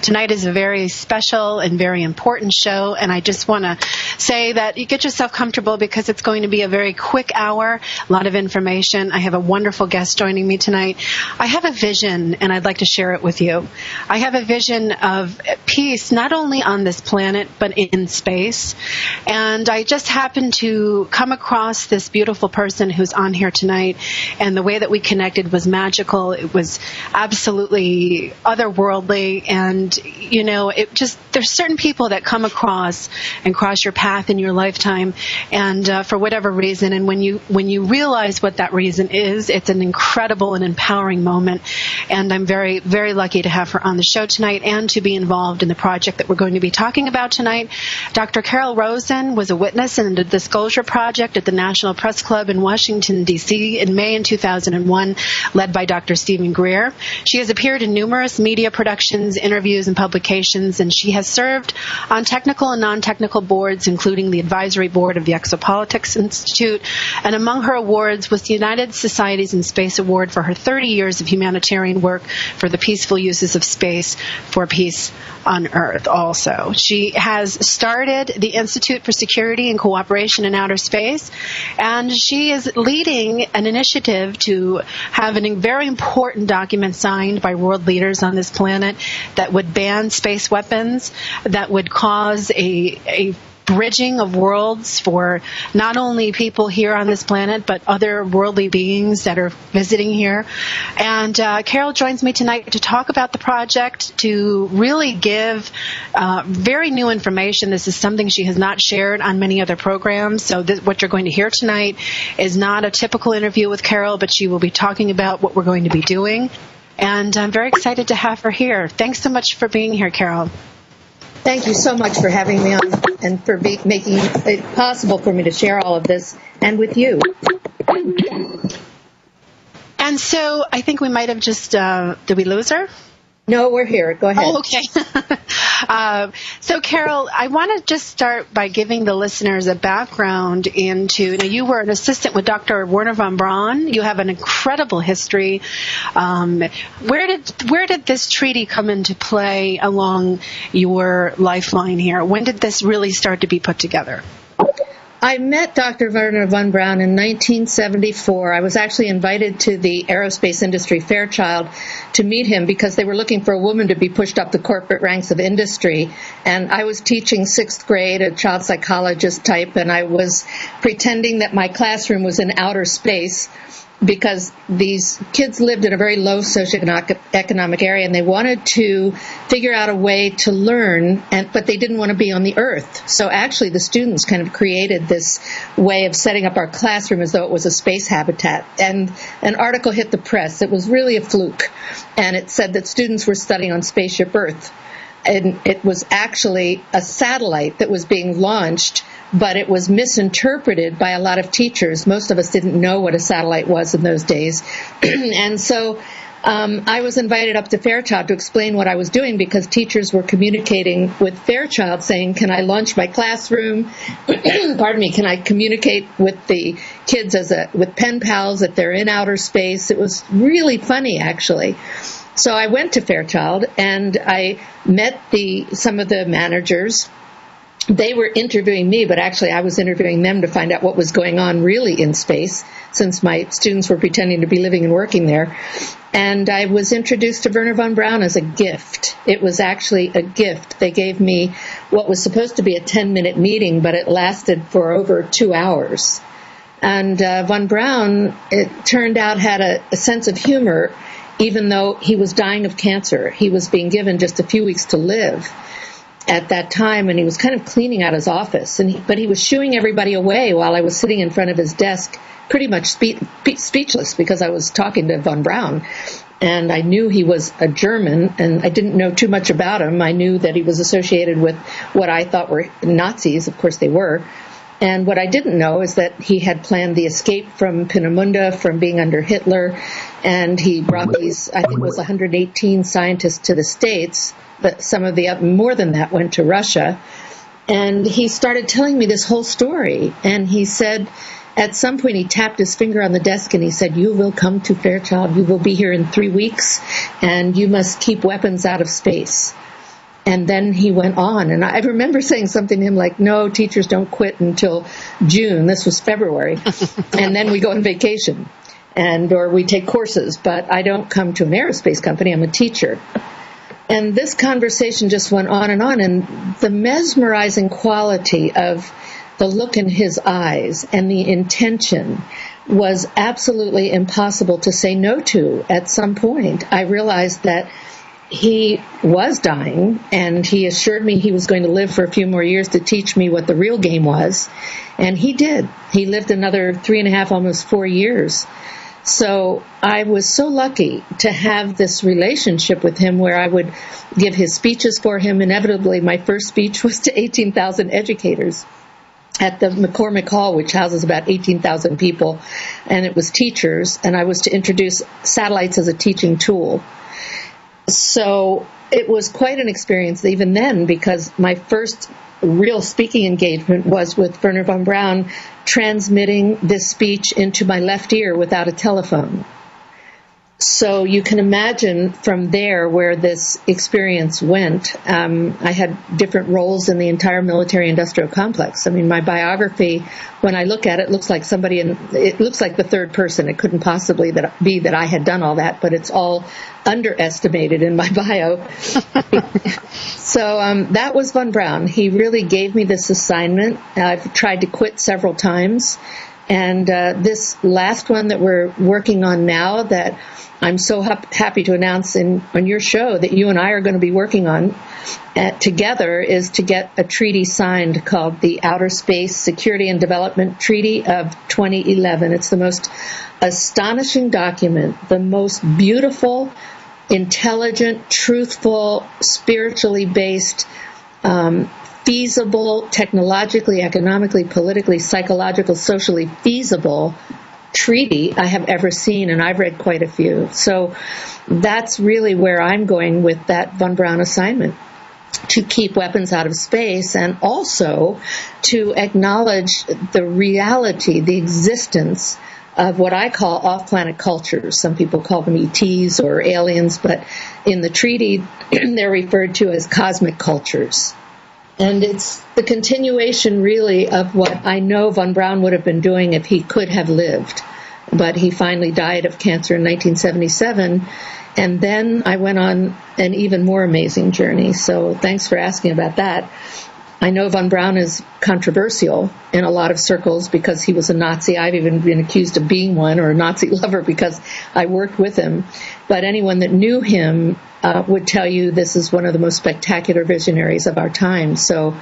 Tonight is a very special and very important show, and I just want to say that you get yourself comfortable because it's going to be a very quick hour, a lot of information. I have a wonderful guest joining me tonight. I have a vision, and I'd like to share it with you. I have a vision of peace, not only on this planet, but in space. And I just happened to come across this beautiful person who's on here tonight, and the way that we connected was magical. It was absolutely otherworldly, and there's certain people that come across and cross your path in your lifetime, and for whatever reason, and when you realize what that reason is, it's an incredible and empowering moment. And I'm very, very lucky to have her on the show tonight and to be involved in the project that we're going to be talking about tonight. Dr. Carol Rosin was a witness in the Disclosure Project at the National Press Club in Washington, D.C. in May 2001, led by Dr. Stephen Greer. She has appeared in numerous media productions, interviews, and publications, and she has served on technical and non-technical boards, including the Advisory Board of the Exopolitics Institute. And among her awards was the United Societies in Space Award for her 30 years of humanitarian work for the peaceful uses of space for peace on Earth also. She has started the Institute for Security and Cooperation in Outer Space, and she is leading an initiative to have a very important document signed by world leaders on this planet that would ban space weapons, that would cause a bridging of worlds for not only people here on this planet, but other worldly beings that are visiting here. And Carol joins me tonight to talk about the project, to really give very new information. This is something she has not shared on many other programs. So what you're going to hear tonight is not a typical interview with Carol, but she will be talking about what we're going to be doing. And I'm very excited to have her here. Thanks so much for being here, Carol. Thank you so much for having me on and for making it possible for me to share all of this and with you. And so I think we might have just, did we lose her? No, we're here. Go ahead. Oh, okay. So, Carol, I want to just start by giving the listeners a background into, you were an assistant with Dr. Wernher Von Braun. You have an incredible history. Where did this treaty come into play along your lifeline here? When did this really start to be put together? I met Dr. Wernher Von Braun in 1974. I was actually invited to the aerospace industry Fairchild to meet him because they were looking for a woman to be pushed up the corporate ranks of industry. And I was teaching sixth grade, a child psychologist type, and I was pretending that my classroom was in outer space because these kids lived in a very low socioeconomic area, and they wanted to figure out a way to learn, but they didn't want to be on the Earth. So actually the students kind of created this way of setting up our classroom as though it was a space habitat. And an article hit the press. It was really a fluke, and it said that students were studying on Spaceship Earth. And it was actually a satellite that was being launched, but it was misinterpreted by a lot of teachers. Most of us didn't know what a satellite was in those days. And so I was invited up to Fairchild to explain what I was doing because teachers were communicating with Fairchild saying, can I launch my classroom? Pardon me, can I communicate with the kids with pen pals if they're in outer space? It was really funny, actually. So I went to Fairchild and I met some of the managers. They were interviewing me, but actually I was interviewing them to find out what was going on really in space, since my students were pretending to be living and working there. And I was introduced to Wernher Von Braun as a gift. It was actually a gift. They gave me what was supposed to be a 10-minute meeting, but it lasted for over 2 hours. And Von Braun, it turned out, had a sense of humor, even though he was dying of cancer. He was being given just a few weeks to live at that time, and he was kind of cleaning out his office. But he was shooing everybody away while I was sitting in front of his desk, pretty much speechless, because I was talking to Von Braun. And I knew he was a German, and I didn't know too much about him. I knew that he was associated with what I thought were Nazis. Of course they were. And what I didn't know is that he had planned the escape from Peenemünde, from being under Hitler, and he brought these, I think it was 118 scientists to the States, but some of the more than that went to Russia. And he started telling me this whole story, and he said, at some point he tapped his finger on the desk and he said, you will come to Fairchild, you will be here in 3 weeks, and you must keep weapons out of space. And then he went on. And I remember saying something to him like, no, teachers don't quit until June. This was February. And then we go on vacation or we take courses. But I don't come to an aerospace company. I'm a teacher. And this conversation just went on. And the mesmerizing quality of the look in his eyes and the intention was absolutely impossible to say no to. At some point, I realized that he was dying, and he assured me he was going to live for a few more years to teach me what the real game was. And he did. He lived another 3.5, almost 4 years. So I was so lucky to have this relationship with him where I would give his speeches for him. Inevitably, my first speech was to 18,000 educators at the McCormick Hall, which houses about 18,000 people. And it was teachers, and I was to introduce satellites as a teaching tool. So it was quite an experience even then, because my first real speaking engagement was with Wernher Von Braun transmitting this speech into my left ear without a telephone. So you can imagine from there where this experience went. I had different roles in the entire military-industrial complex. I mean, my biography, when I look at it, looks like it looks like the third person. It couldn't possibly be that I had done all that, but it's all underestimated in my bio. So that was Von Braun. He really gave me this assignment. I've tried to quit several times. And this last one that we're working on now that I'm so happy to announce on your show that you and I are going to be working on together is to get a treaty signed called the Outer Space Security and Development Treaty of 2011. It's the most astonishing document, the most beautiful, intelligent, truthful, spiritually based, feasible, technologically, economically, politically, psychological, socially feasible treaty I have ever seen, and I've read quite a few. So that's really where I'm going with that Von Braun assignment, to keep weapons out of space and also to acknowledge the reality, the existence of what I call off-planet cultures. Some people call them ETs or aliens, but in the treaty, they're referred to as cosmic cultures. And it's the continuation, really, of what I know Von Braun would have been doing if he could have lived. But he finally died of cancer in 1977. And then I went on an even more amazing journey. So thanks for asking about that. I know Von Braun is controversial in a lot of circles because he was a Nazi. I've even been accused of being one, or a Nazi lover, because I worked with him. But anyone that knew him would tell you this is one of the most spectacular visionaries of our time. So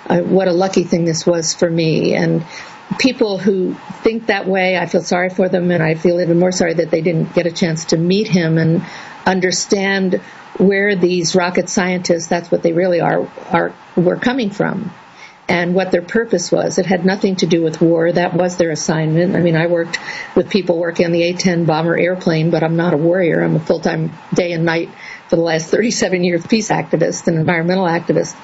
what a lucky thing this was for me. And people who think that way, I feel sorry for them, and I feel even more sorry that they didn't get a chance to meet him and understand where these rocket scientists, that's what they really were coming from, and what their purpose was. It had nothing to do with war. That was their assignment. I mean, I worked with people working on the A-10 bomber airplane, but I'm not a warrior. I'm a full-time day and night for the last 37 years peace activist and environmental activist.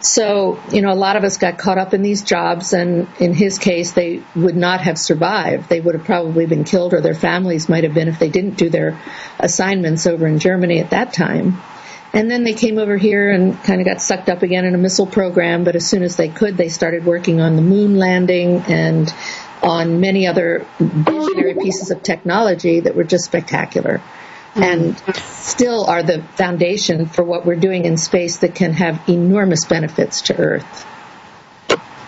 So, a lot of us got caught up in these jobs, and in his case, they would not have survived. They would have probably been killed, or their families might have been, if they didn't do their assignments over in Germany at that time. And then they came over here and kind of got sucked up again in a missile program, but as soon as they could, they started working on the moon landing and on many other visionary pieces of technology that were just spectacular. And still are the foundation for what we're doing in space that can have enormous benefits to Earth.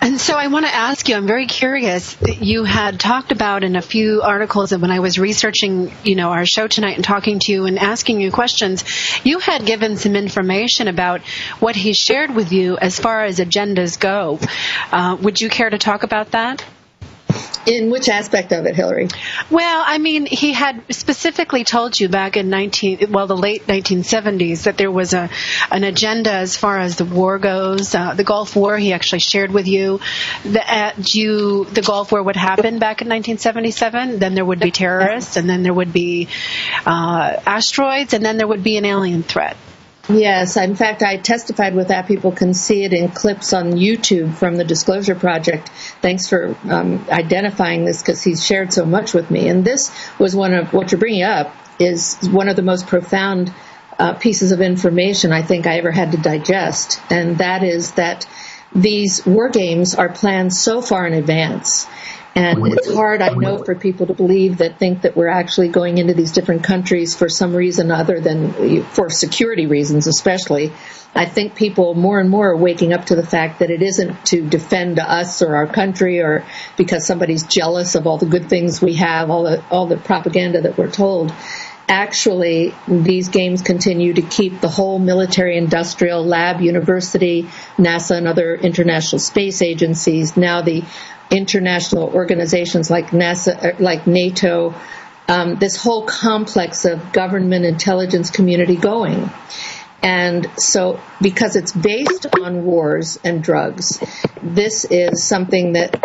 And so I want to ask you, I'm very curious, you had talked about in a few articles, and when I was researching, our show tonight and talking to you and asking you questions, you had given some information about what he shared with you as far as agendas go. Would you care to talk about that? In which aspect of it, Hillary? Well, I mean, he had specifically told you back in the late 1970s that there was an agenda as far as the war goes. The Gulf War, he actually shared with you that the Gulf War would happen back in 1977. Then there would be terrorists, and then there would be asteroids, and then there would be an alien threat. Yes, in fact, I testified with that. People can see it in clips on YouTube from the Disclosure Project. Thanks for identifying this, because he's shared so much with me. And this was one of what you're bringing up is one of the most profound pieces of information I think I ever had to digest, and that is that these war games are planned so far in advance. And it's hard, I know, for people to believe that think that we're actually going into these different countries for some reason other than for security reasons, especially. I think people more and more are waking up to the fact that it isn't to defend us or our country or because somebody's jealous of all the good things we have, all the propaganda that we're told. Actually, these games continue to keep the whole military, industrial, lab, university, NASA, and other international space agencies, now the international organizations like NASA, like NATO, this whole complex of government intelligence community going. And so, because it's based on wars and drugs, this is something that,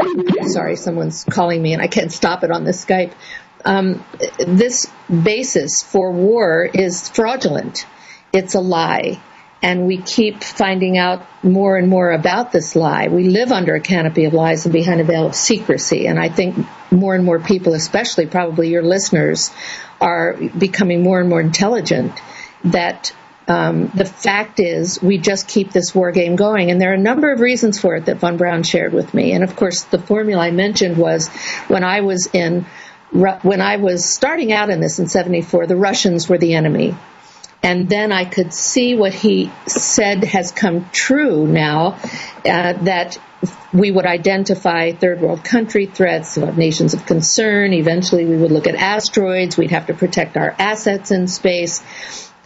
sorry, someone's calling me and I can't stop it on this Skype. This basis for war is fraudulent. It's a lie. And we keep finding out more and more about this lie. We live under a canopy of lies and behind a veil of secrecy. And I think more and more people, especially probably your listeners, are becoming more and more intelligent that the fact is we just keep this war game going. And there are a number of reasons for it that Von Braun shared with me. And, of course, the formula I mentioned was when I was starting out in this in 1974, the Russians were the enemy. And then I could see what he said has come true now, that we would identify third world country threats, nations of concern. Eventually we would look at asteroids. We'd have to protect our assets in space.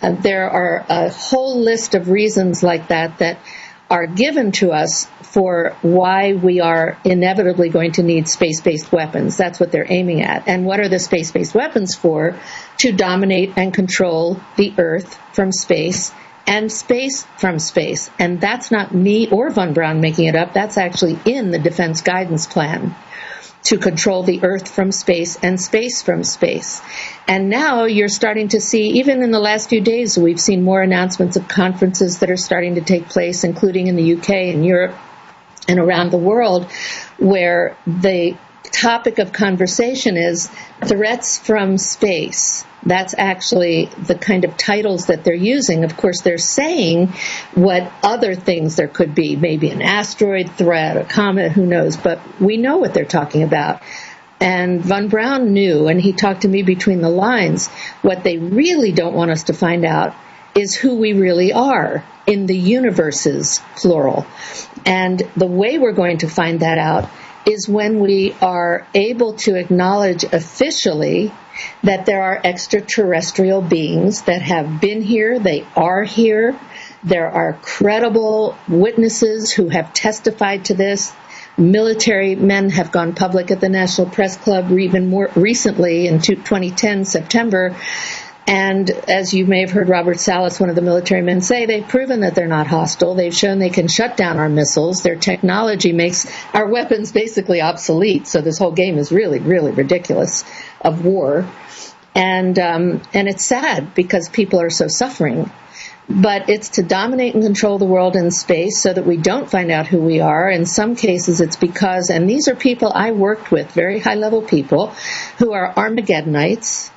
There are a whole list of reasons like that are given to us for why we are inevitably going to need space-based weapons. That's what they're aiming at. And what are the space-based weapons for? To dominate and control the Earth from space and space from space. And that's not me or Von Braun making it up. That's actually in the Defense Guidance Plan, to control the Earth from space and space from space. And now you're starting to see, even in the last few days, we've seen more announcements of conferences that are starting to take place, including in the UK and Europe and around the world, where the topic of conversation is threats from space. That's actually the kind of titles that they're using. Of course, they're saying what other things there could be, maybe an asteroid threat, a comet, who knows, but we know what they're talking about. And Von Braun knew, and he talked to me between the lines, what they really don't want us to find out is who we really are in the universes, plural. And the way we're going to find that out is when we are able to acknowledge officially that there are extraterrestrial beings that have been here, they are here. There are credible witnesses who have testified to this. Military men have gone public at the National Press Club even more recently in 2010, September. And as you may have heard Robert Salas, one of the military men, say, they've proven that they're not hostile. They've shown they can shut down our missiles. Their technology makes our weapons basically obsolete. So this whole game is really, really ridiculous of war. And it's sad because people are so suffering. But it's to dominate and control the world in space so that we don't find out who we are. In some cases, it's because, and these are people I worked with, very high-level people, who are Armageddonites.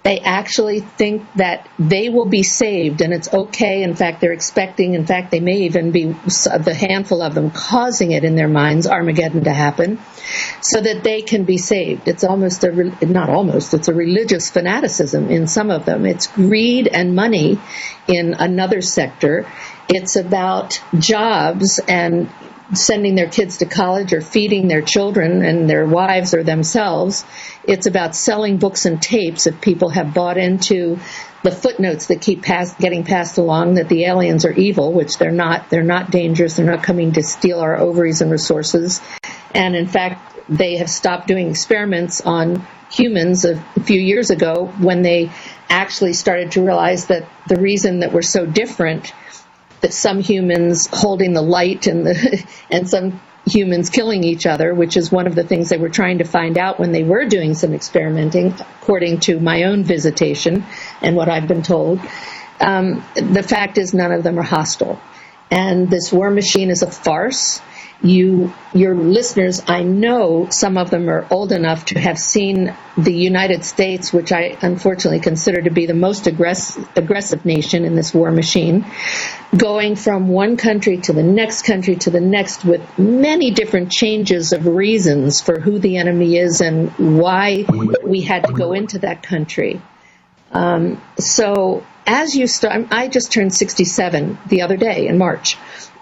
They actually think that they will be saved, and it's okay. In fact, they're expecting, in fact, they may even be, the handful of them, causing it in their minds, Armageddon to happen, so that they can be saved. It's almost it's a religious fanaticism in some of them. It's greed and money in another sector. It's about jobs and sending their kids to college or feeding their children and their wives or themselves. It's about selling books and tapes if people have bought into the footnotes that keep getting passed along that the aliens are evil, which they're not. They're not dangerous. They're not coming to steal our ovaries and resources. And in fact, they have stopped doing experiments on humans a few years ago when they actually started to realize that the reason that we're so different, that some humans holding the light and some humans killing each other, which is one of the things they were trying to find out when they were doing some experimenting, according to my own visitation and what I've been told. The fact is none of them are hostile. And this war machine is a farce. your listeners, I know some of them are old enough to have seen the United States, which I unfortunately consider to be the most aggressive nation in this war machine, going from one country to the next country to the next with many different changes of reasons for who the enemy is and why we had to go into that country. So as you start, I just turned 67 the other day in March,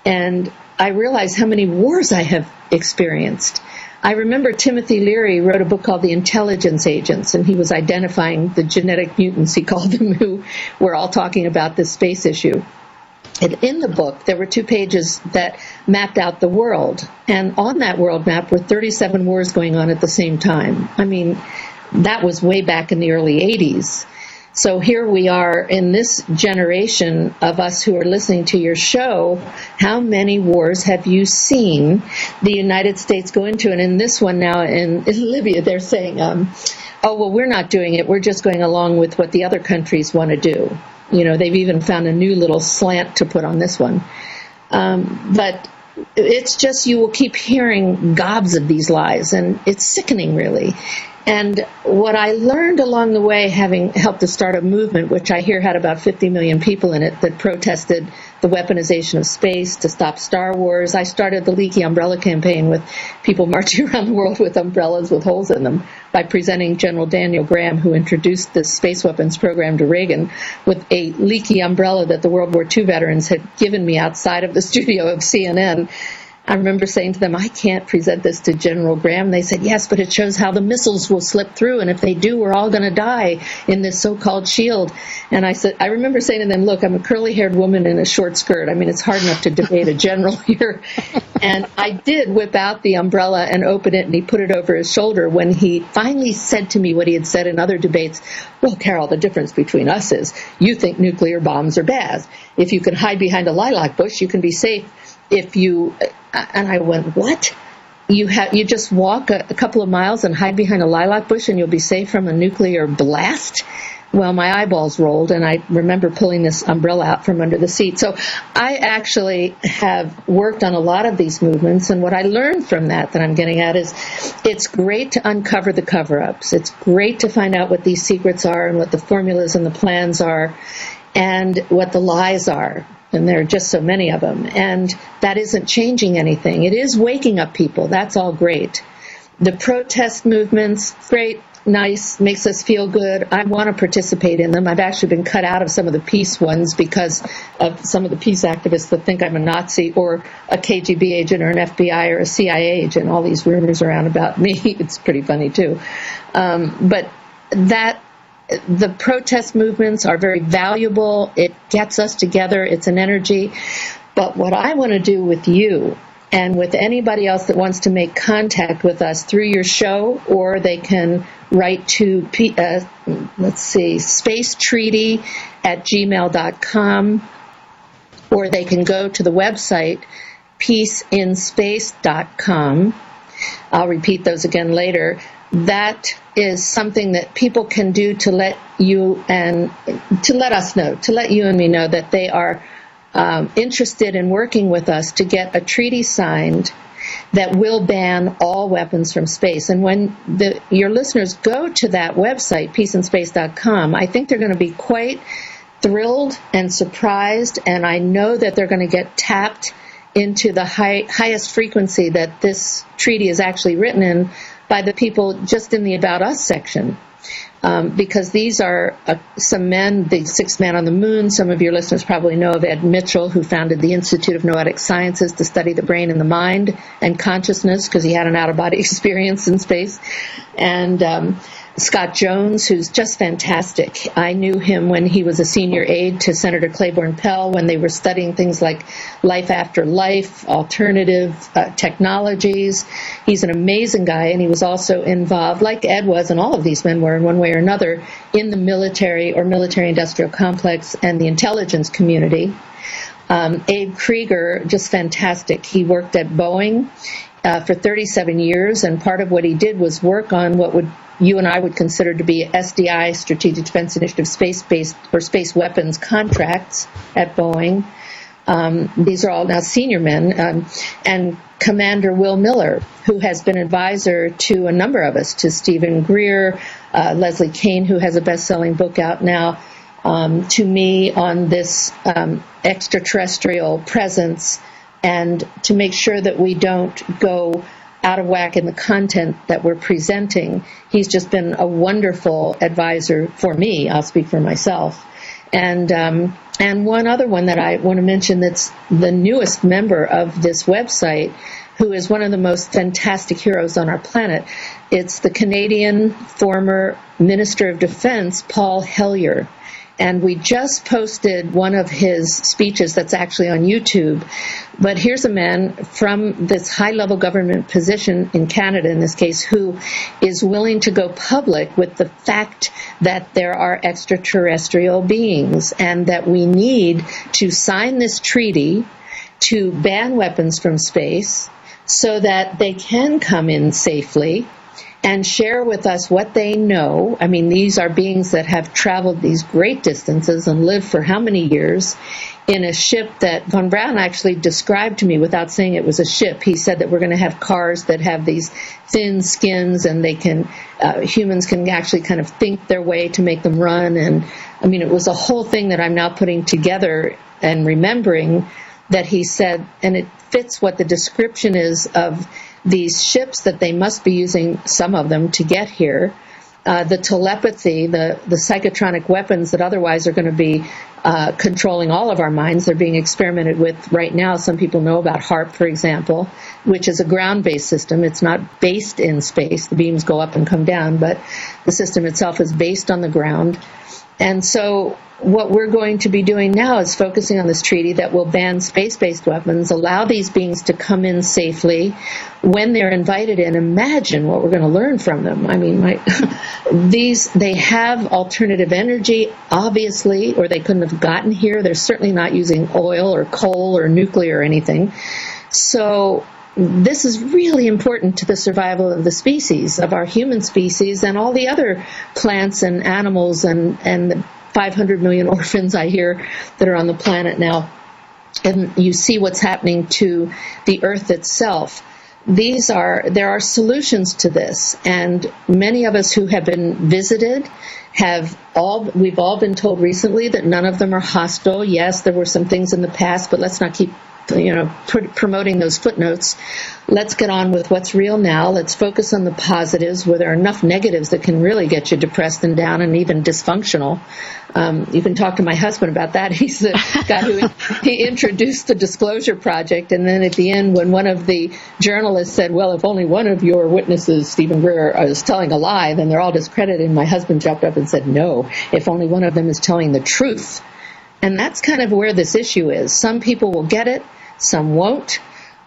and I realized how many wars I have experienced. I remember Timothy Leary wrote a book called The Intelligence Agents, and he was identifying the genetic mutants, he called them, who were all talking about this space issue. And in the book, there were 2 pages that mapped out the world. And on that world map were 37 wars going on at the same time. I mean, that was way back in the early 80s. So here we are in this generation of us who are listening to your show. How many wars have you seen the United States go into? And in this one now in Libya, they're saying, oh, well, we're not doing it. We're just going along with what the other countries want to do. You know, they've even found a new little slant to put on this one. But it's just, you will keep hearing gobs of these lies, and it's sickening, really. And what I learned along the way, having helped to start a movement, which I hear had about 50 million people in it, that protested the weaponization of space to stop Star Wars. I started the Leaky Umbrella campaign with people marching around the world with umbrellas with holes in them by presenting General Daniel Graham, who introduced the space weapons program to Reagan, with a leaky umbrella that the World War II veterans had given me outside of the studio of CNN. I remember saying to them, I can't present this to General Graham. They said, yes, but it shows how the missiles will slip through, and if they do, we're all going to die in this so-called shield. And I remember saying to them, look, I'm a curly-haired woman in a short skirt. I mean, it's hard enough to debate a general here. And I did whip out the umbrella and open it, and he put it over his shoulder when he finally said to me what he had said in other debates. Well, Carol, the difference between us is you think nuclear bombs are bad. If you can hide behind a lilac bush, you can be safe. And I went, what? You just walk a couple of miles and hide behind a lilac bush and you'll be safe from a nuclear blast? Well, my eyeballs rolled, and I remember pulling this umbrella out from under the seat. So I actually have worked on a lot of these movements, and what I learned from that I'm getting at is it's great to uncover the cover-ups. It's great to find out what these secrets are and what the formulas and the plans are and what the lies are. And there are just so many of them. And that isn't changing anything. It is waking up people. That's all great. The protest movements, great, nice, makes us feel good. I want to participate in them. I've actually been cut out of some of the peace ones because of some of the peace activists that think I'm a Nazi or a KGB agent or an FBI or a CIA agent. All these rumors around about me. It's pretty funny, too. But the protest movements are very valuable. It gets us together. It's an energy. But what I want to do with you and with anybody else that wants to make contact with us through your show, or they can write to, spacetreaty@gmail.com, or they can go to the website, peaceinspace.com. I'll repeat those again later. That is something that people can do to let you and me know that they are interested in working with us to get a treaty signed that will ban all weapons from space. And when your listeners go to that website, peaceinspace.com, I think they're going to be quite thrilled and surprised, and I know that they're going to get tapped into the highest frequency that this treaty is actually written in by the people just in the About Us section. Because these are some men, the sixth man on the moon. Some of your listeners probably know of Ed Mitchell, who founded the Institute of Noetic Sciences to study the brain and the mind and consciousness, because he had an out-of-body experience in space. And Scott Jones, who's just fantastic. I knew him when he was a senior aide to Senator Claiborne Pell when they were studying things like life after life, alternative technologies. He's an amazing guy, and he was also involved, like Ed was, and all of these men were in one way or another, in the military or military-industrial complex and the intelligence community. Abe Krieger, just fantastic. He worked at Boeing for 37 years, and part of what he did was work on what you and I would consider to be SDI, Strategic Defense Initiative, space-based or space weapons contracts at Boeing. These are all now senior men, and Commander Will Miller, who has been advisor to a number of us, to Stephen Greer, Leslie Kane, who has a best-selling book out now, to me on this extraterrestrial presence, and to make sure that we don't go out of whack in the content that we're presenting. He's just been a wonderful advisor for me. I'll speak for myself. And one other one that I want to mention that's the newest member of this website, who is one of the most fantastic heroes on our planet. It's the Canadian former Minister of Defense, Paul Hellyer. And we just posted one of his speeches that's actually on YouTube. But here's a man from this high-level government position in Canada, in this case, who is willing to go public with the fact that there are extraterrestrial beings and that we need to sign this treaty to ban weapons from space so that they can come in safely and share with us what they know. I mean, these are beings that have traveled these great distances and lived for how many years in a ship that Von Braun actually described to me without saying it was a ship. He said that we're going to have cars that have these thin skins, and they can, humans can actually kind of think their way to make them run. And I mean, it was a whole thing that I'm now putting together and remembering that he said, and it fits what the description is of these ships that they must be using, some of them, to get here. The telepathy, the psychotronic weapons that otherwise are going to be controlling all of our minds. They're being experimented with right now. Some people know about HARP, for example, which is a ground-based system. It's not based in space. The beams go up and come down, but the system itself is based on the ground. And so what we're going to be doing now is focusing on this treaty that will ban space-based weapons, allow these beings to come in safely when they're invited in. Imagine what we're going to learn from them. I mean, they have alternative energy, obviously, or they couldn't have gotten here. They're certainly not using oil or coal or nuclear or anything. So this is really important to the survival of the species, of our human species, and all the other plants and animals and the 500 million orphans I hear that are on the planet now. And you see what's happening to the earth itself. There are solutions to this, and many of us who have been visited we've all been told recently that none of them are hostile. Yes, there were some things in the past, but let's not keep promoting those footnotes. Let's get on with what's real now. Let's focus on the positives, where there are enough negatives that can really get you depressed and down and even dysfunctional. You can talk to my husband about that. He's the guy who he introduced the Disclosure Project, and then at the end, when one of the journalists said, well, if only one of your witnesses, Stephen Greer, is telling a lie, then they're all discredited. And my husband jumped up and said, no, if only one of them is telling the truth. And that's kind of where this issue is. Some people will get it, some won't.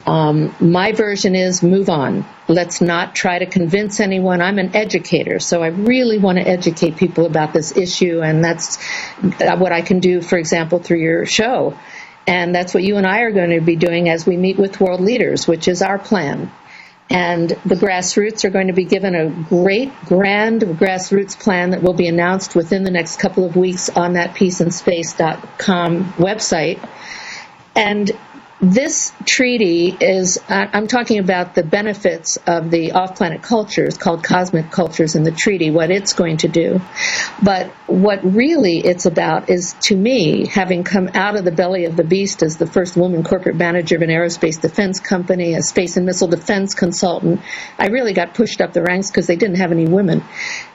My version is move on. Let's not try to convince anyone. I'm an educator, so I really want to educate people about this issue, and that's what I can do, for example, through your show. And that's what you and I are going to be doing as we meet with world leaders, which is our plan. And the grassroots are going to be given a great, grand grassroots plan that will be announced within the next couple of weeks on that peaceandspace.com website. And this treaty is, I'm talking about the benefits of the off-planet cultures, called cosmic cultures in the treaty, what it's going to do. But what really it's about is, to me, having come out of the belly of the beast as the first woman corporate manager of an aerospace defense company, a space and missile defense consultant, I really got pushed up the ranks because they didn't have any women.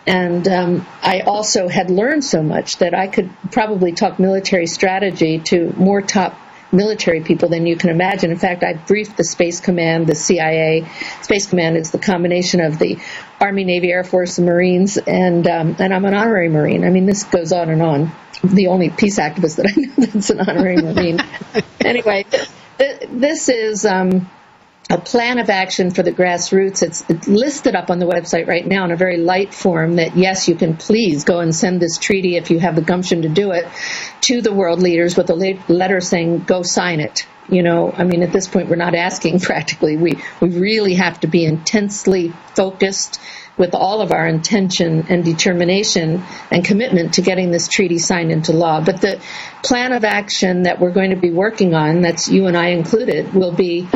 And I also had learned so much that I could probably talk military strategy to more top military people than you can imagine. In fact, I briefed the Space Command, the CIA. Space Command is the combination of the Army, Navy, Air Force, and Marines, and I'm an honorary Marine. I mean, this goes on and on. The only peace activist that I know that's an honorary Marine. Anyway, this is a plan of action for the grassroots. It's listed up on the website right now in a very light form that, yes, you can please go and send this treaty, if you have the gumption to do it, to the world leaders with a letter saying, go sign it. At this point, we're not asking practically. We really have to be intensely focused with all of our intention and determination and commitment to getting this treaty signed into law. But the plan of action that we're going to be working on, that's you and I included, will be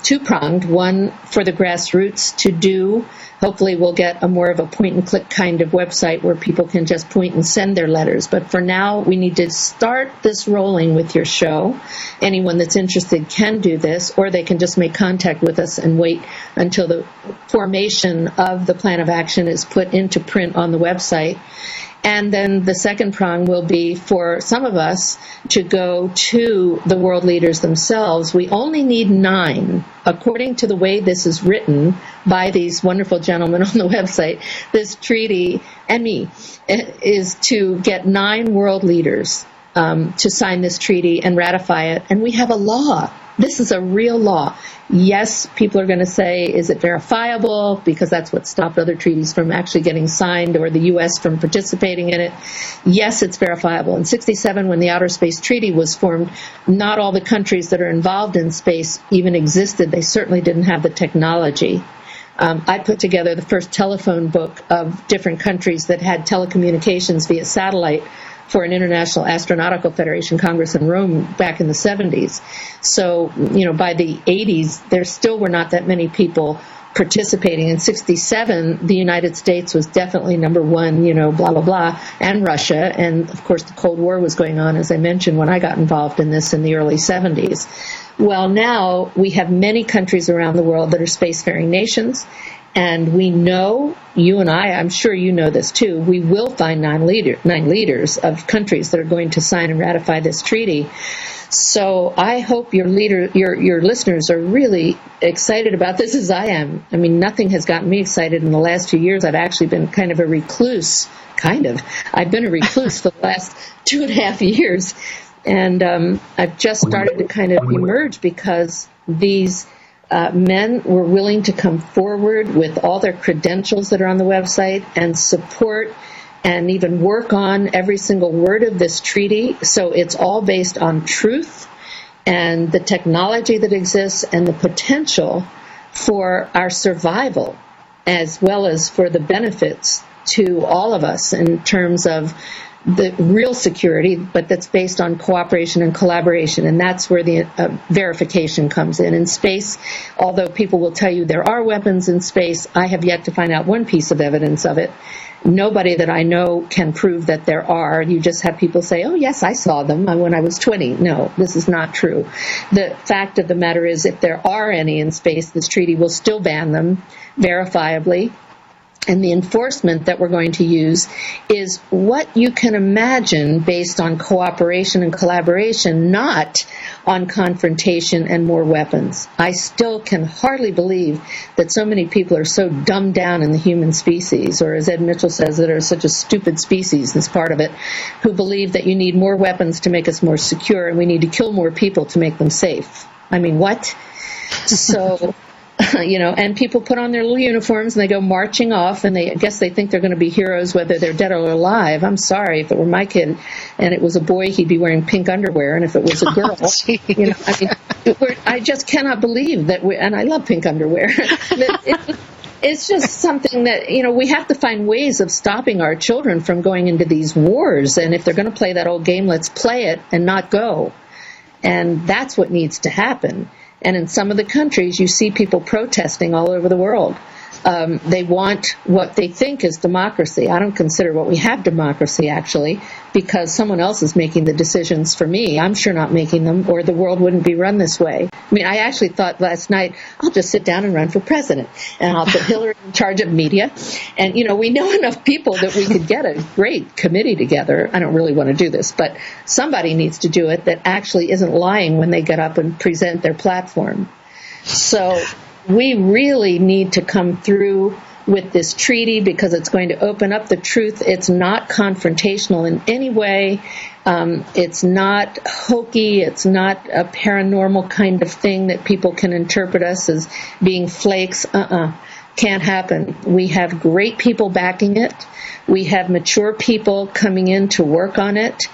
two-pronged. One for the grassroots to do. Hopefully we'll get a more of a point-and-click kind of website where people can just point and send their letters. But for now, we need to start this rolling with your show. Anyone that's interested can do this, or they can just make contact with us and wait until the formation of the plan of action is put into print on the website. And then the second prong will be for some of us to go to the world leaders themselves. We only need 9, according to the way this is written by these wonderful gentlemen on the website. This treaty, and me, is to get 9 world leaders to sign this treaty and ratify it. And we have a law. This is a real law. Yes, people are going to say, is it verifiable? Because that's what stopped other treaties from actually getting signed, or the U.S. from participating in it. Yes, it's verifiable. In 1967, when the Outer Space Treaty was formed, not all the countries that are involved in space even existed. They certainly didn't have the technology. I put together the first telephone book of different countries that had telecommunications via satellite for an International Astronautical Federation Congress in Rome back in the 70s. So, by the 80s, there still were not that many people participating. In 1967, the United States was definitely number one, blah, blah, blah, and Russia. And, of course, the Cold War was going on, as I mentioned, when I got involved in this in the early 70s. Well, now we have many countries around the world that are spacefaring nations. And we know, you and I'm sure you know this too, we will find 9 leaders of countries that are going to sign and ratify this treaty. So I hope your listeners are really excited about this as I am. I mean, nothing has gotten me excited in the last few years. I've actually been kind of a recluse, I've been a recluse for the last 2.5 years. And I've just started to kind of emerge because these men were willing to come forward with all their credentials that are on the website and support and even work on every single word of this treaty. So it's all based on truth and the technology that exists and the potential for our survival, as well as for the benefits to all of us in terms of the real security, but that's based on cooperation and collaboration, and that's where the verification comes in. In space, although people will tell you there are weapons in space, I have yet to find out one piece of evidence of it. Nobody that I know can prove that there are. You just have people say, oh, yes, I saw them when I was 20. No, this is not true. The fact of the matter is, if there are any in space, this treaty will still ban them verifiably. And the enforcement that we're going to use is what you can imagine based on cooperation and collaboration, not on confrontation and more weapons. I still can hardly believe that so many people are so dumbed down in the human species, or as Ed Mitchell says, that are such a stupid species, this part of it, who believe that you need more weapons to make us more secure and we need to kill more people to make them safe. I mean, what? So... and people put on their little uniforms and they go marching off, and I guess they think they're going to be heroes whether they're dead or alive. I'm sorry, if it were my kid and it was a boy, he'd be wearing pink underwear, and if it was a girl, I just cannot believe that and I love pink underwear. It's just something that, we have to find ways of stopping our children from going into these wars, and if they're going to play that old game, let's play it and not go. And that's what needs to happen. And in some of the countries, you see people protesting all over the world. They want what they think is democracy. I don't consider what we have democracy, actually, because someone else is making the decisions for me. I'm sure not making them, or the world wouldn't be run this way. I mean, I actually thought last night, I'll just sit down and run for president, and I'll put Hillary in charge of media. And, we know enough people that we could get a great committee together. I don't really want to do this, but somebody needs to do it that actually isn't lying when they get up and present their platform. So we really need to come through with this treaty because it's going to open up the truth. It's not confrontational in any way. It's not hokey. It's not a paranormal kind of thing that people can interpret us as being flakes. Can't happen. We have great people backing it. We have mature people coming in to work on it.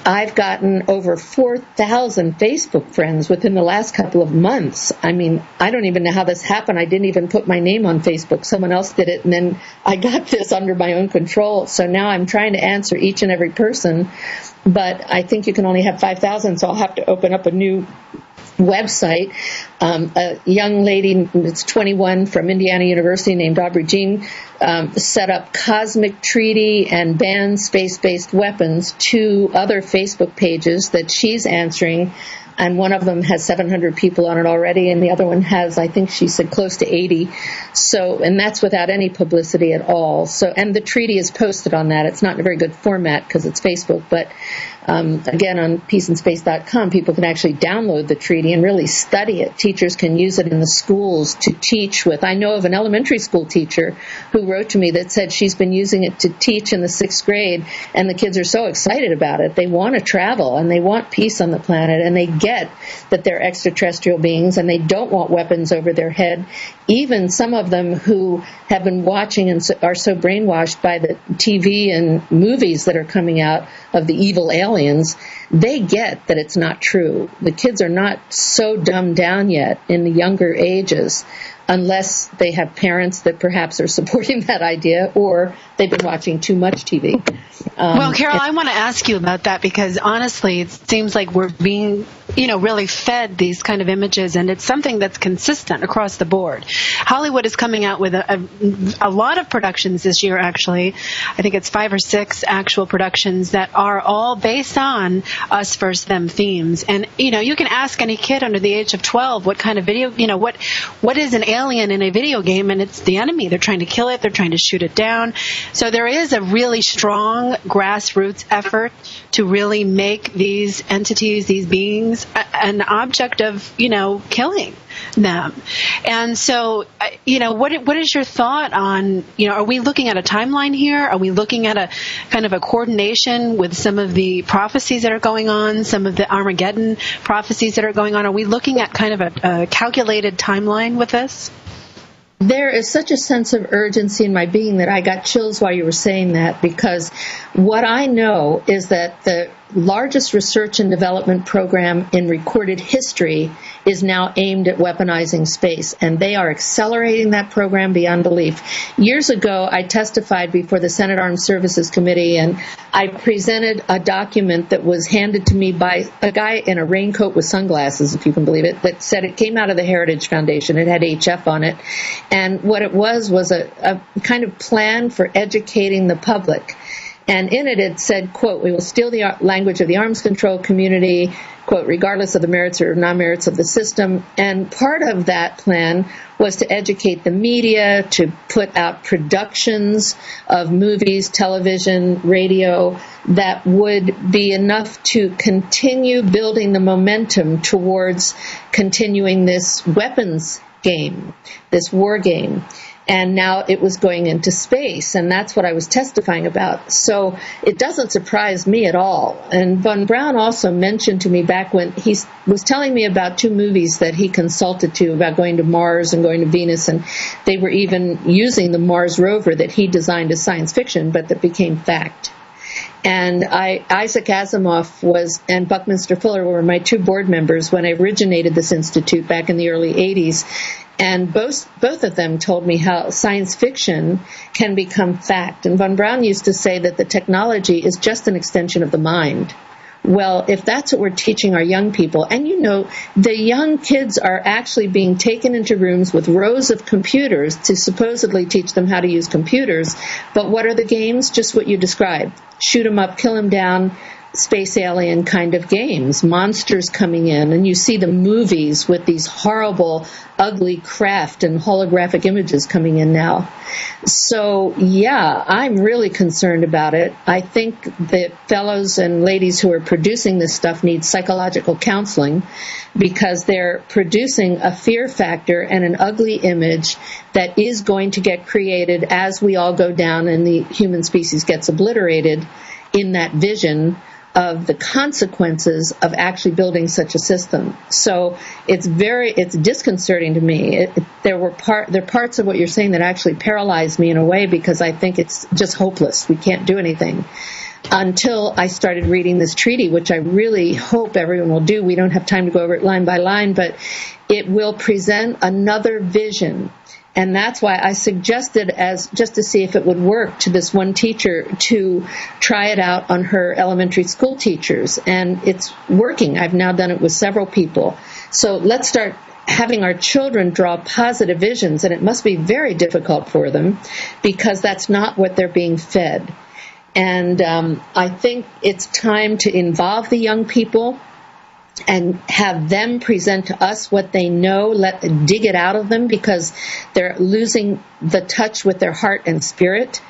I've gotten over 4,000 Facebook friends within the last couple of months. I mean, I don't even know how this happened. I didn't even put my name on Facebook. Someone else did it, and then I got this under my own control. So now I'm trying to answer each and every person, but I think you can only have 5,000, so I'll have to open up a new website. A young lady that's 21 from Indiana University named Aubrey Jean set up Cosmic Treaty and Banned Space-Based Weapons, 2 other Facebook pages that she's answering, and one of them has 700 people on it already, and the other one has, I think she said, close to 80. So, and that's without any publicity at all. So, and the treaty is posted on that. It's not in a very good format because it's Facebook, but again, on peaceandspace.com, people can actually download the treaty and really study it. Teachers can use it in the schools to teach with. I know of an elementary school teacher who wrote to me that said she's been using it to teach in the 6th grade, and the kids are so excited about it. They want to travel, and they want peace on the planet, and they get that they're extraterrestrial beings, and they don't want weapons over their head. Even some of them who have been watching and are so brainwashed by the TV and movies that are coming out of the evil aliens, they get that it's not true. The kids are not so dumbed down yet in the younger ages, unless they have parents that perhaps are supporting that idea, or they've been watching too much TV. Well, Carol, I want to ask you about that, because honestly, it seems like we're being, really fed these kind of images, and it's something that's consistent across the board. Hollywood is coming out with a lot of productions this year, actually. I think it's 5 or 6 actual productions that are all based on us versus them themes. And, you can ask any kid under the age of 12 what kind of video, what is an alien in a video game, and it's the enemy. They're trying to kill it. They're trying to shoot it down. So there is a really strong grassroots effort to really make these entities, these beings, an object of, killing them. And so, what is your thought on, are we looking at a timeline here? Are we looking at a kind of a coordination with some of the prophecies that are going on, some of the Armageddon prophecies that are going on? Are we looking at kind of a calculated timeline with this? There is such a sense of urgency in my being that I got chills while you were saying that, because what I know is that the largest research and development program in recorded history is now aimed at weaponizing space, and they are accelerating that program beyond belief. Years ago, I testified before the Senate Armed Services Committee, and I presented a document that was handed to me by a guy in a raincoat with sunglasses, if you can believe it, that said it came out of the Heritage Foundation. It had HF on it, and what it was a kind of plan for educating the public. And in it said, quote, "We will steal the language of the arms control community, quote, regardless of the merits or non-merits of the system." And part of that plan was to educate the media, to put out productions of movies, television, radio, that would be enough to continue building the momentum towards continuing this weapons game, this war game. And now it was going into space, and that's what I was testifying about. So it doesn't surprise me at all. And Von Braun also mentioned to me back when he was telling me about 2 movies that he consulted to about going to Mars and going to Venus, and they were even using the Mars rover that he designed as science fiction, but that became fact. And Isaac Asimov and Buckminster Fuller were my 2 board members when I originated this institute back in the early 80s. And both of them told me how science fiction can become fact. And Von Braun used to say that the technology is just an extension of the mind. Well, if that's what we're teaching our young people, and the young kids are actually being taken into rooms with rows of computers to supposedly teach them how to use computers, but what are the games? Just what you described. Shoot 'em up, kill 'em down, space alien kind of games, monsters coming in, and you see the movies with these horrible, ugly craft and holographic images coming in now. So, yeah, I'm really concerned about it. I think the fellows and ladies who are producing this stuff need psychological counseling, because they're producing a fear factor and an ugly image that is going to get created as we all go down and the human species gets obliterated in that vision of the consequences of actually building such a system. So it's disconcerting to me. There are parts of what you're saying that actually paralyzed me in a way, because I think it's just hopeless. We can't do anything. until I started reading this treaty, which I really hope everyone will do. We don't have time to go over it line by line, but it will present another vision. And that's why I suggested, as just to see if it would work, to this one teacher to try it out on her elementary school teachers. And it's working. I've now done it with several people. So let's start having our children draw positive visions, and it must be very difficult for them because that's not what they're being fed. And I think it's time to involve the young people and have them present to us what they know, dig it out of them, because they're losing the touch with their heart and spirit.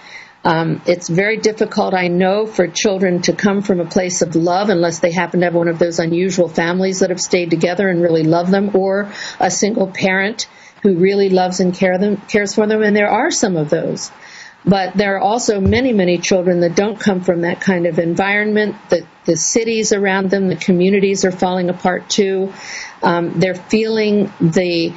It's very difficult, I know, for children to come from a place of love unless they happen to have one of those unusual families that have stayed together and really love them, or a single parent who really loves and cares for them, and there are some of those. But there are also many, many children that don't come from that kind of environment. The cities around them, the communities are falling apart too. They're feeling the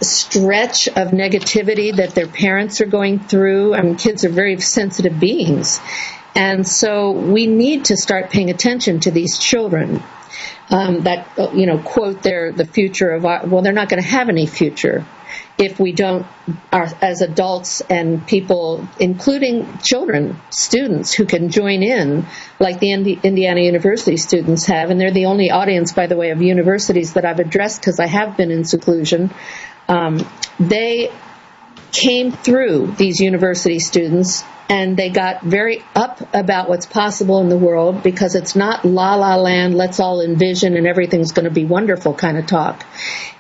stretch of negativity that their parents are going through. I mean, kids are very sensitive beings. And so we need to start paying attention to these children that, quote, they're the future of our, well, they're not going to have any future if we don't, as adults and people, including children, students who can join in, like the Indiana University students have, and they're the only audience, by the way, of universities that I've addressed because I have been in seclusion. They came through, these university students, and they got very up about what's possible in the world, because it's not la la land, let's all envision and everything's going to be wonderful kind of talk.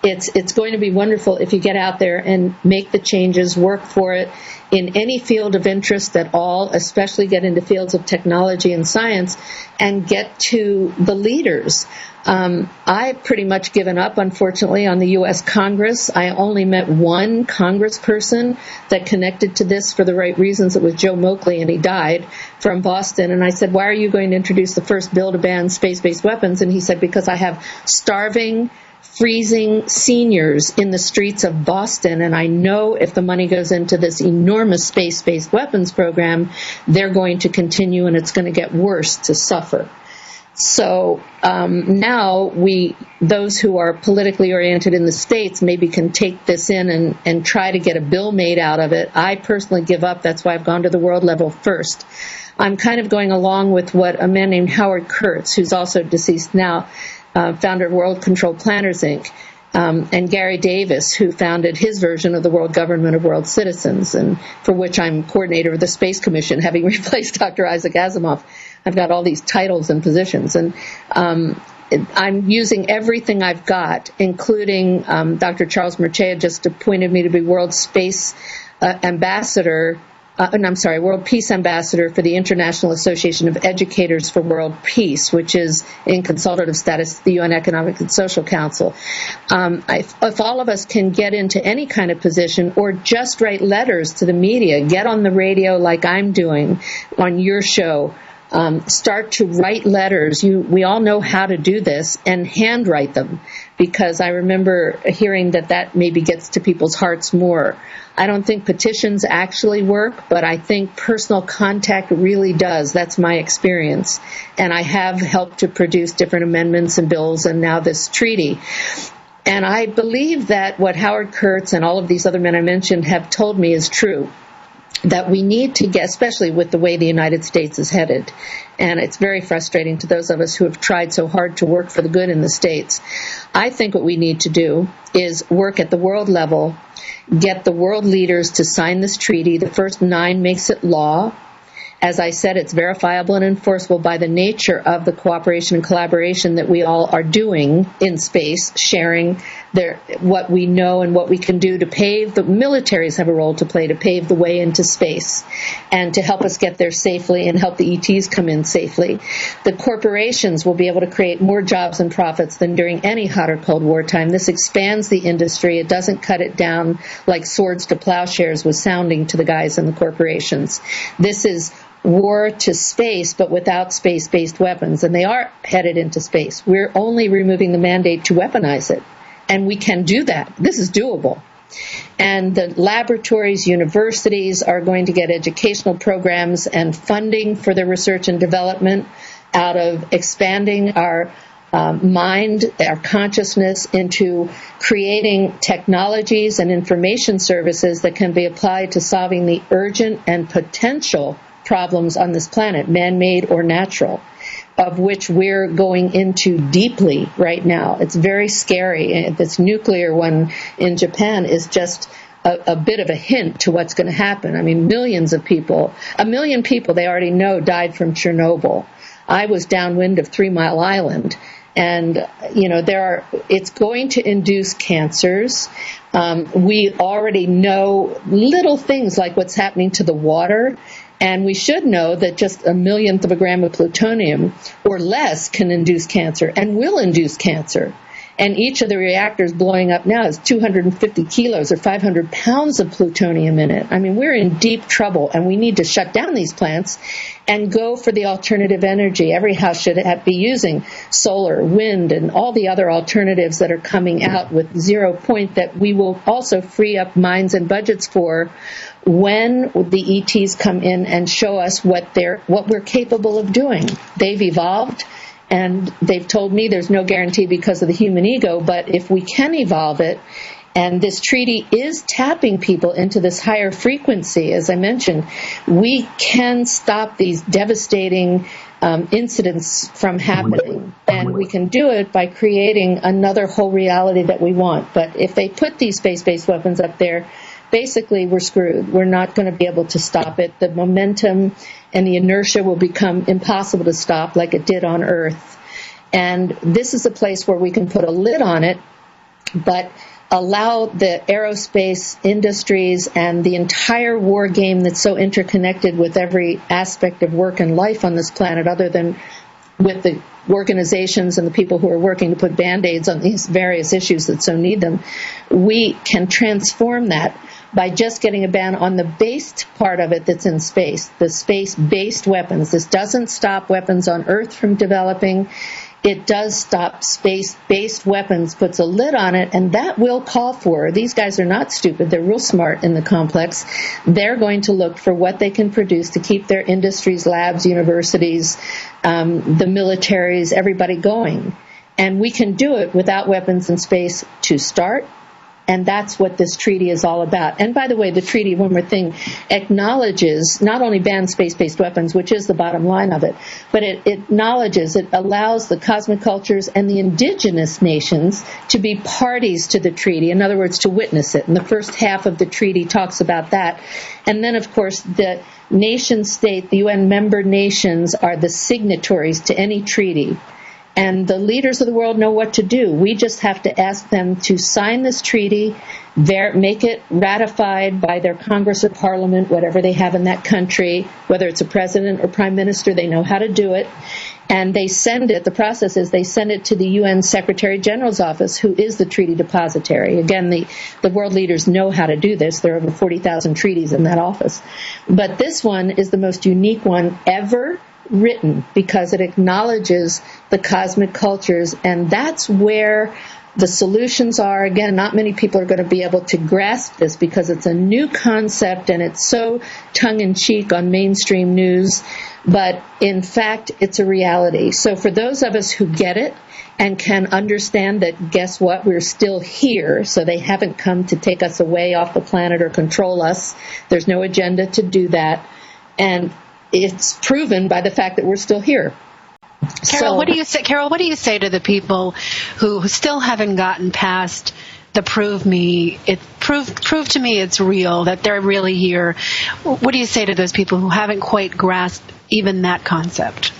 It's going to be wonderful if you get out there and make the changes, work for it in any field of interest at all, especially get into fields of technology and science, and get to the leaders. I've pretty much given up, unfortunately, on the U.S. Congress. I only met one congressperson that connected to this for the right reasons. It was Joe Moakley, and he died, from Boston. And I said, why are you going to introduce the first bill to ban space-based weapons? And he said, because I have starving, freezing seniors in the streets of Boston, and I know if the money goes into this enormous space-based weapons program, they're going to continue, and it's going to get worse to suffer. So now those who are politically oriented in the states maybe can take this in and try to get a bill made out of it. I personally give up. That's why I've gone to the world level first. I'm kind of going along with what a man named Howard Kurtz, who's also deceased now, founder of World Control Planners, Inc., and Gary Davis, who founded his version of the World Government of World Citizens, and for which I'm coordinator of the Space Commission, having replaced Dr. Isaac Asimov. I've got all these titles and positions, and I'm using everything I've got, including Dr. Charles Murchea just appointed me to be World Space Ambassador. World Peace Ambassador for the International Association of Educators for World Peace, which is in consultative status the UN Economic and Social Council. If all of us can get into any kind of position, or just write letters to the media, get on the radio like I'm doing on your show, start to write letters. We all know how to do this, and handwrite them, because I remember hearing that maybe gets to people's hearts more. I don't think petitions actually work, but I think personal contact really does. That's my experience. And I have helped to produce different amendments and bills, and now this treaty. And I believe that what Howard Kurtz and all of these other men I mentioned have told me is true, that we need to get, especially with the way the United States is headed. And it's very frustrating to those of us who have tried so hard to work for the good in the States. I think what we need to do is work at the world level, get the world leaders to sign this treaty. The first 9 makes it law. As I said, it's verifiable and enforceable by the nature of the cooperation and collaboration that we all are doing in space, sharing what we know and what we can do to pave. The militaries have a role to play to pave the way into space and to help us get there safely and help the ETs come in safely. The corporations will be able to create more jobs and profits than during any hot or cold war time. This expands the industry. It doesn't cut it down like swords to plowshares was sounding to the guys in the corporations. This is war to space, but without space-based weapons, and they are headed into space. We're only removing the mandate to weaponize it, and we can do that. This is doable. And the laboratories, universities are going to get educational programs and funding for their research and development out of expanding our mind, our consciousness, into creating technologies and information services that can be applied to solving the urgent and potential problems on this planet, man-made or natural, of which we're going into deeply right now. It's very scary. This nuclear one in Japan is just a bit of a hint to what's going to happen. I mean, millions of people, 1 million people they already know died from Chernobyl. I was downwind of 3 Mile Island. And, it's going to induce cancers. We already know little things like what's happening to the water. And we should know that just a millionth of a gram of plutonium or less can induce cancer and will induce cancer. And each of the reactors blowing up now is 250 kilos or 500 pounds of plutonium in it. I mean, we're in deep trouble, and we need to shut down these plants and go for the alternative energy. Every house should be using solar, wind, and all the other alternatives that are coming out with 0 point that we will also free up minds and budgets for when the ETs come in and show us what we're capable of doing. They've evolved. And they've told me there's no guarantee because of the human ego, but if we can evolve it, and this treaty is tapping people into this higher frequency, as I mentioned, we can stop these devastating incidents from happening. And we can do it by creating another whole reality that we want. But if they put these space-based weapons up there, basically we're screwed. We're not going to be able to stop it. The momentum and the inertia will become impossible to stop like it did on Earth. And this is a place where we can put a lid on it, but allow the aerospace industries and the entire war game that's so interconnected with every aspect of work and life on this planet, other than with the organizations and the people who are working to put Band-Aids on these various issues that so need them. We can transform that by just getting a ban on the based part of it that's in space, the space-based weapons. This doesn't stop weapons on Earth from developing. It does stop space-based weapons, puts a lid on it, and that will call for, these guys are not stupid, they're real smart in the complex. They're going to look for what they can produce to keep their industries, labs, universities, the militaries, everybody going. And we can do it without weapons in space to start. And that's what this treaty is all about. And by the way, the treaty, one more thing, acknowledges, not only bans space-based weapons, which is the bottom line of it, but it acknowledges, it allows the cosmic cultures and the indigenous nations to be parties to the treaty. In other words, to witness it. And the first half of the treaty talks about that. And then, of course, the nation state, the UN member nations, are the signatories to any treaty. And the leaders of the world know what to do. We just have to ask them to sign this treaty, make it ratified by their Congress or Parliament, whatever they have in that country, whether it's a president or prime minister, they know how to do it. And they send it, the process is they send it to the UN Secretary General's office, who is the treaty depositary. Again, the world leaders know how to do this. There are over 40,000 treaties in that office. But this one is the most unique one ever written because it acknowledges the cosmic cultures, and that's where the solutions are. Again, not many people are going to be able to grasp this because it's a new concept and it's so tongue-in-cheek on mainstream news, but in fact, it's a reality. So for those of us who get it and can understand that, guess what, we're still here, so they haven't come to take us away off the planet or control us. There's no agenda to do that. And it's proven by the fact that we're still here. Carol, what do you say? Carol, what do you say to the people who still haven't gotten past the prove to me it's real, that they're really here? What do you say to those people who haven't quite grasped even that concept?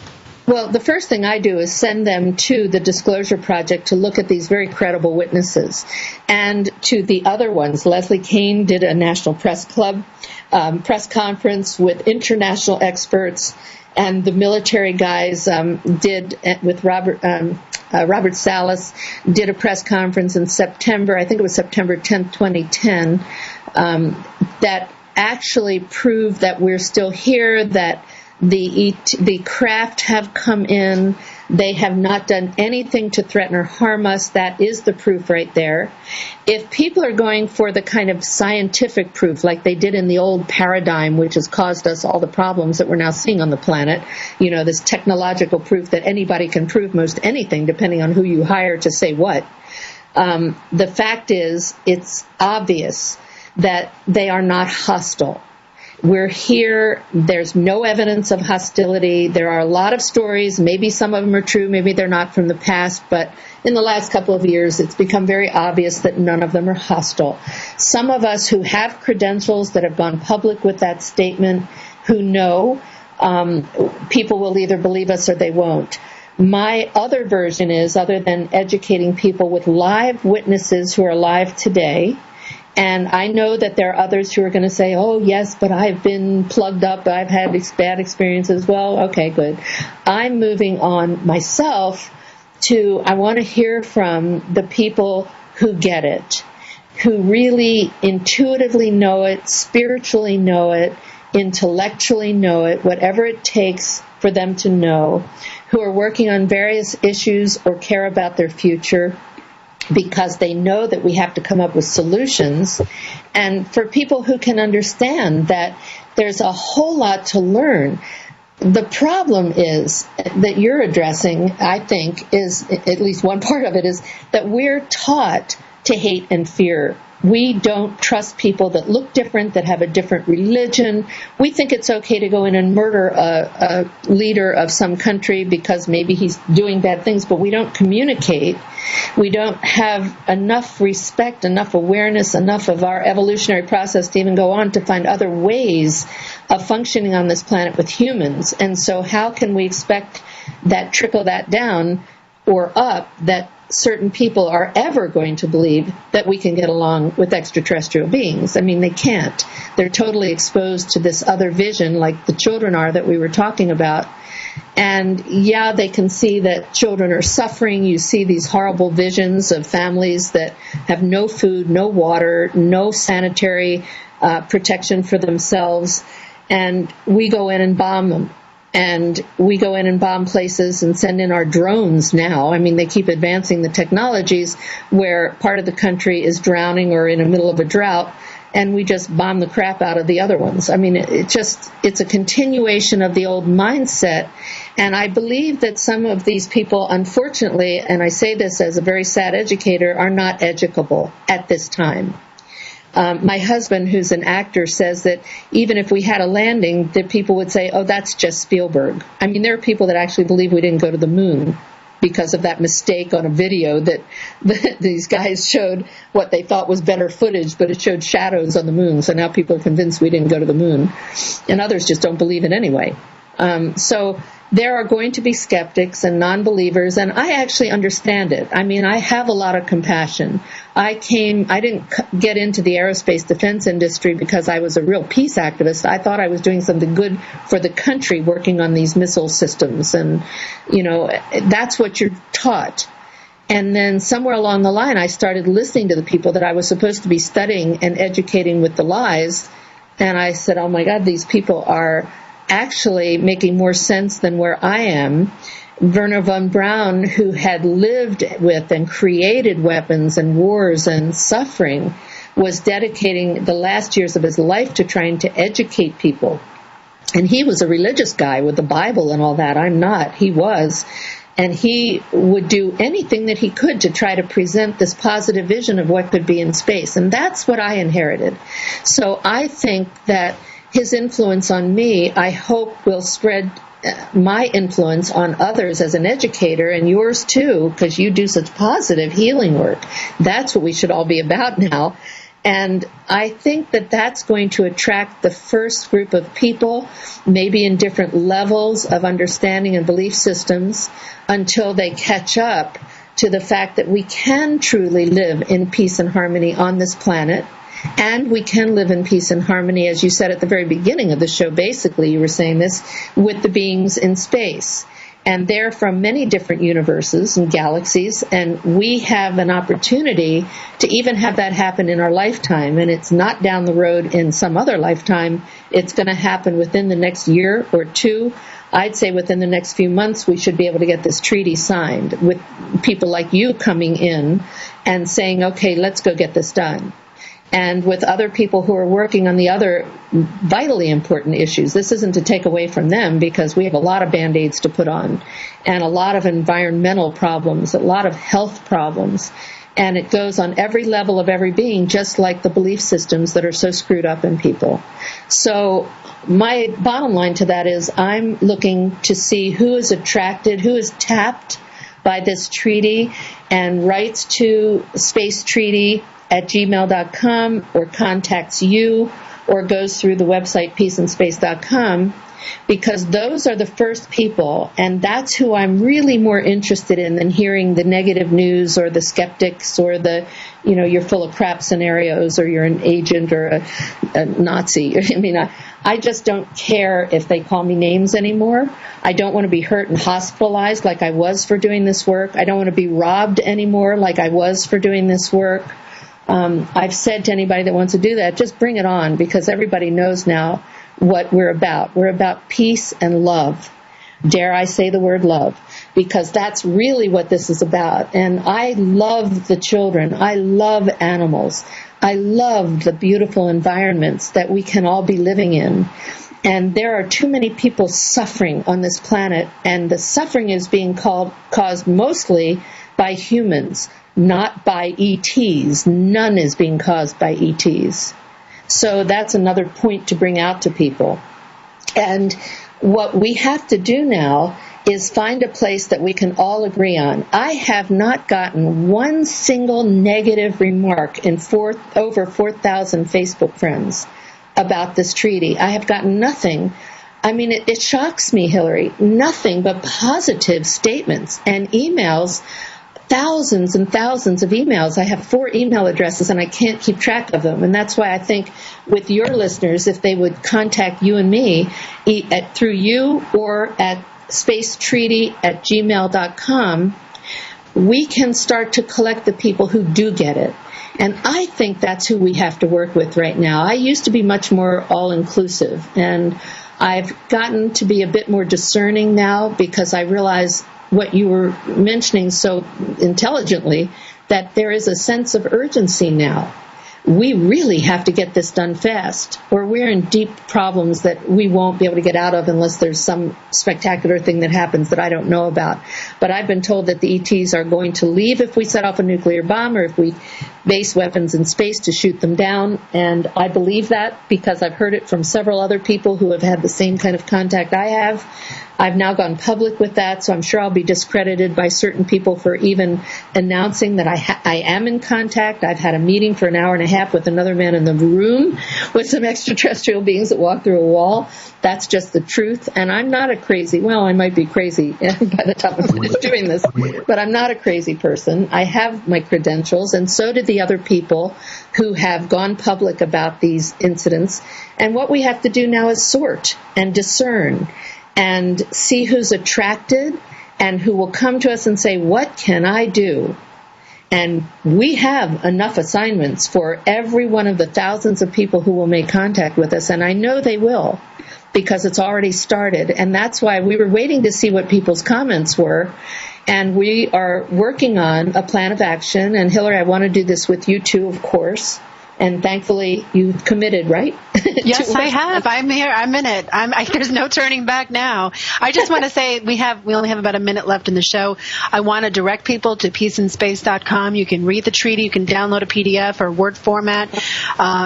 Well, the first thing I do is send them to the Disclosure Project to look at these very credible witnesses. And to the other ones, Leslie Kean did a National Press Club press conference with international experts, and the military guys did, with Robert Salas, did a press conference in September, I think it was September 10th, 2010, that actually proved that we're still here, that the craft have come in, They have not done anything to threaten or harm us. That is the proof right there. If people are going for the kind of scientific proof, like they did in the old paradigm, which has caused us all the problems that we're now seeing on the planet, this technological proof that anybody can prove most anything, depending on who you hire to say what, the fact is, it's obvious that they are not hostile. We're here. There's no evidence of hostility. There are a lot of stories. Maybe some of them are true. Maybe they're not from the past. But in the last couple of years, it's become very obvious that none of them are hostile. Some of us who have credentials that have gone public with that statement, who know, people will either believe us or they won't. My other version is, other than educating people with live witnesses who are alive today, and I know that there are others who are going to say, oh, yes, but I've been plugged up. I've had bad experiences. Well, okay, good. I'm moving on myself to, I want to hear from the people who get it, who really intuitively know it, spiritually know it, intellectually know it, whatever it takes for them to know, who are working on various issues or care about their future, because they know that we have to come up with solutions, and for people who can understand that there's a whole lot to learn. The problem is that you're addressing, I think, is, at least one part of it, is that we're taught to hate and fear. We don't trust people that look different, that have a different religion. We think it's okay to go in and murder a leader of some country because maybe he's doing bad things, but we don't communicate. We don't have enough respect, enough awareness, enough of our evolutionary process to even go on to find other ways of functioning on this planet with humans. And so how can we expect that trickle that down or up, that certain people are ever going to believe that we can get along with extraterrestrial beings? I mean, they can't. They're totally exposed to this other vision, like the children are that we were talking about. And yeah, they can see that children are suffering. You see these horrible visions of families that have no food, no water, no sanitary protection for themselves. And we go in and bomb them. And we go in and bomb places and send in our drones now. I mean, they keep advancing the technologies where part of the country is drowning or in the middle of a drought, and we just bomb the crap out of the other ones. I mean, it's a continuation of the old mindset. And I believe that some of these people, unfortunately, and I say this as a very sad educator, are not educable at this time. My husband, who's an actor, says that even if we had a landing, that people would say, oh, that's just Spielberg. I mean, there are people that actually believe we didn't go to the moon because of that mistake on a video that these guys showed what they thought was better footage, but it showed shadows on the moon. So now people are convinced we didn't go to the moon. And others just don't believe it anyway. So there are going to be skeptics and non-believers, and I actually understand it. I mean, I have a lot of compassion. I didn't get into the aerospace defense industry because I was a real peace activist. I thought I was doing something good for the country working on these missile systems, and, that's what you're taught. And then somewhere along the line, I started listening to the people that I was supposed to be studying and educating with the lies, and I said, oh my God, these people are actually making more sense than where I am. Wernher Von Braun, who had lived with and created weapons and wars and suffering, was dedicating the last years of his life to trying to educate people. And he was a religious guy with the Bible and all that. I'm not. He was. And he would do anything that he could to try to present this positive vision of what could be in space. And that's what I inherited. So I think that his influence on me, I hope, will spread my influence on others as an educator, and yours too, because you do such positive healing work. That's what we should all be about now. And I think that that's going to attract the first group of people, maybe in different levels of understanding and belief systems, until they catch up to the fact that we can truly live in peace and harmony on this planet. And we can live in peace and harmony, as you said at the very beginning of the show. Basically, you were saying this, with the beings in space. And they're from many different universes and galaxies, and we have an opportunity to even have that happen in our lifetime. And it's not down the road in some other lifetime. It's going to happen within the next year or two. I'd say within the next few months we should be able to get this treaty signed with people like you coming in and saying, okay, let's go get this done. And with other people who are working on the other vitally important issues. This isn't to take away from them, because we have a lot of Band-Aids to put on and a lot of environmental problems, a lot of health problems. And it goes on every level of every being, just like the belief systems that are so screwed up in people. So my bottom line to that is I'm looking to see who is attracted, who is tapped by this treaty and writes to spacetreaty@gmail.com or contacts you or goes through the website peaceandspace.com, because those are the first people, and that's who I'm really more interested in than hearing the negative news or the skeptics or the, you're full of crap scenarios or you're an agent or a Nazi. I mean, I just don't care if they call me names anymore. I don't want to be hurt and hospitalized like I was for doing this work. I don't want to be robbed anymore like I was for doing this work. I've said to anybody that wants to do that, just bring it on, because everybody knows now what we're about. We're about peace and love. Dare I say the word love? Because that's really what this is about. And I love the children. I love animals. I love the beautiful environments that we can all be living in. And there are too many people suffering on this planet, and the suffering is being caused mostly by humans, not by ETs. None is being caused by ETs. So that's another point to bring out to people. And what we have to do now is find a place that we can all agree on. I have not gotten one single negative remark in over 4,000 Facebook friends about this treaty. I have gotten nothing. I mean, it shocks me, Hillary. Nothing but positive statements and emails. Thousands and thousands of emails. I have 4 email addresses and I can't keep track of them. And that's why I think with your listeners, if they would contact you and me through you or at spacetreaty@gmail.com, we can start to collect the people who do get it. And I think that's who we have to work with right now. I used to be much more all-inclusive, and I've gotten to be a bit more discerning now, because I realize what you were mentioning so intelligently, that there is a sense of urgency now. We really have to get this done fast, or we're in deep problems that we won't be able to get out of unless there's some spectacular thing that happens that I don't know about. But I've been told that the ETs are going to leave if we set off a nuclear bomb or if we base weapons in space to shoot them down. And I believe that because I've heard it from several other people who have had the same kind of contact I have. I've now gone public with that, so I'm sure I'll be discredited by certain people for even announcing that I am in contact. I've had a meeting for an hour and a half with another man in the room with some extraterrestrial beings that walk through a wall. That's just the truth. And I'm not a crazy, well, I might be crazy by the time I'm finished doing this, but I'm not a crazy person. I have my credentials, and so did the other people who have gone public about these incidents. And what we have to do now is sort and discern and see who's attracted and who will come to us and say, what can I do? And we have enough assignments for every one of the thousands of people who will make contact with us, and I know they will, because it's already started. And that's why we were waiting to see what people's comments were, and we are working on a plan of action. And Hillary, I want to do this with you too, of course. And thankfully, you've committed, right? Yes, I have. I'm here. I'm in it. There's no turning back now. I just want to say we only have about a minute left in the show. I want to direct people to peaceandspace.com. You can read the treaty. You can download a PDF or Word format.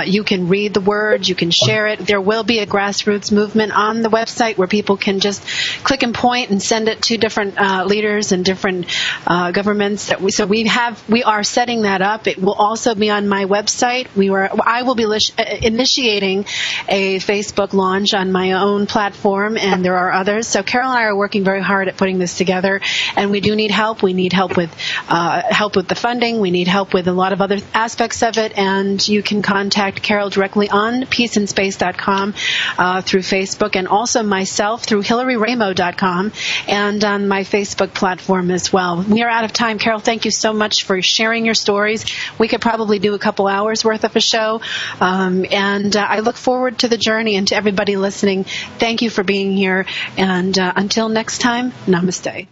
You can read the words. You can share it. There will be a grassroots movement on the website where people can just click and point and send it to different leaders and different governments. We are setting that up. It will also be on my website. I will be initiating a Facebook launch on my own platform, and there are others. So Carol and I are working very hard at putting this together, and we do need help. We need help with the funding. We need help with a lot of other aspects of it, and you can contact Carol directly on peaceandspace.com through Facebook, and also myself through hillaryraimo.com and on my Facebook platform as well. We are out of time. Carol, thank you so much for sharing your stories. We could probably do a couple hours worth of of a show. And I look forward to the journey, and to everybody listening, thank you for being here. And until next time, namaste.